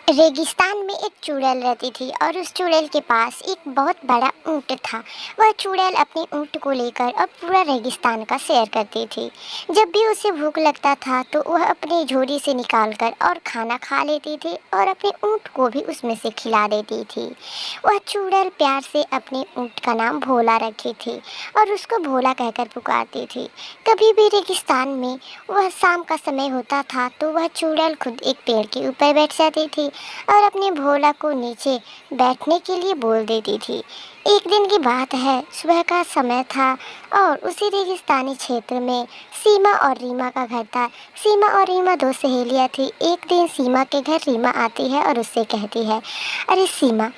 रेगिस्तान में एक चुड़ैल रहती थी और उस चुड़ैल के पास एक बहुत बड़ा ऊँट था। वह चुड़ैल अपने ऊँट को लेकर और पूरा रेगिस्तान का सैर करती थी। जब भी उसे भूख लगता था तो वह अपनी झोली से निकालकर और खाना खा लेती थी और अपने ऊँट को भी उसमें से खिला देती थी। वह चुड़ैल प्यार से अपने ऊँट का नाम भोला रखी थी और उसको भोला कहकर पुकारती थी। कभी भी रेगिस्तान में वह शाम का समय होता था तो वह चुड़ैल खुद एक पेड़ के ऊपर बैठ जाती थी और अपने भोला को नीचे बैठने के लिए बोल देती थी। एक दिन की बात है, सुबह का समय था और उसी रेगिस्तानी क्षेत्र में सीमा और रीमा का घर था। सीमा और रीमा दो सहेलियां थी। एक दिन सीमा के घर रीमा आती है और उससे कहती है, अरे सीमा,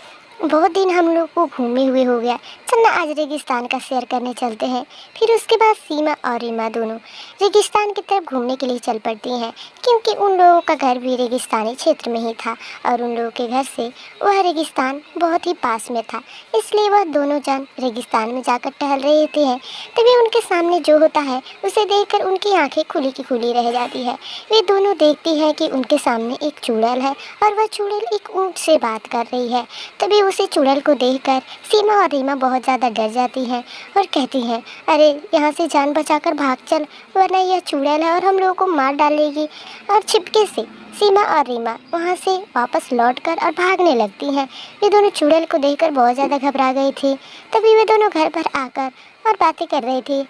बहुत दिन हम लोग को घूमे हुए हो गया, चल ना आज रेगिस्तान का सैर करने चलते हैं। फिर उसके बाद सीमा और रीमा दोनों रेगिस्तान की तरफ घूमने के लिए चल पड़ती हैं, क्योंकि उन लोगों का घर भी रेगिस्तानी क्षेत्र में ही था और उन लोगों के घर से वह रेगिस्तान बहुत ही पास में था। इसलिए वह दोनों जन रेगिस्तान में जाकर टहल रहे होते हैं। तभी उनके सामने जो होता है उसे देखकर उनकी आंखें खुली की खुली रह जाती है। वे दोनों देखती हैं कि उनके सामने एक चुड़ैल है और वह चुड़ैल एक ऊँट से बात कर रही है। तभी उसे चुड़ैल को देखकर सीमा और रीमा बहुत ज़्यादा डर जाती हैं और कहती हैं, अरे यहाँ से जान बचाकर भाग चल, वरना यह चुड़ैल है और हम लोगों को मार डालेगी। और छिपके से सीमा और रीमा वहाँ से वापस लौटकर और भागने लगती हैं। वे दोनों चुड़ैल को देखकर बहुत ज़्यादा घबरा गई थी। तभी वे दोनों घर पर आकर और बातें कर रही थी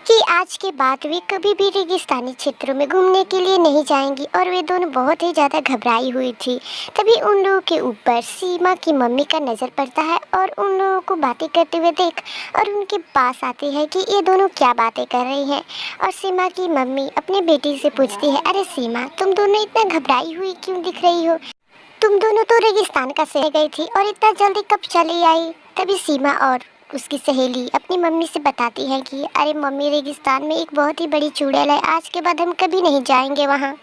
कि आज के बाद वे कभी भी रेगिस्तानी क्षेत्रों में घूमने के लिए नहीं जाएंगी और वे दोनों बहुत ही ज़्यादा घबराई हुई थी। तभी उन लोगों के ऊपर सीमा की मम्मी का नज़र पड़ता है और उन लोगों को बातें करते हुए देख और उनके पास आती है कि ये दोनों क्या बातें कर रही हैं। और सीमा की मम्मी अपनी बेटी से पूछती है, अरे सीमा, तुम दोनों इतना घबराई हुई क्यों दिख रही हो? तुम दोनों तो रेगिस्तान का सह गई थी और इतना जल्दी कब चली आई? तभी सीमा और उसकी सहेली अपनी मम्मी से बताती है कि अरे मम्मी, रेगिस्तान में एक बहुत ही बड़ी चुड़ैल है, आज के बाद हम कभी नहीं जाएंगे वहाँ।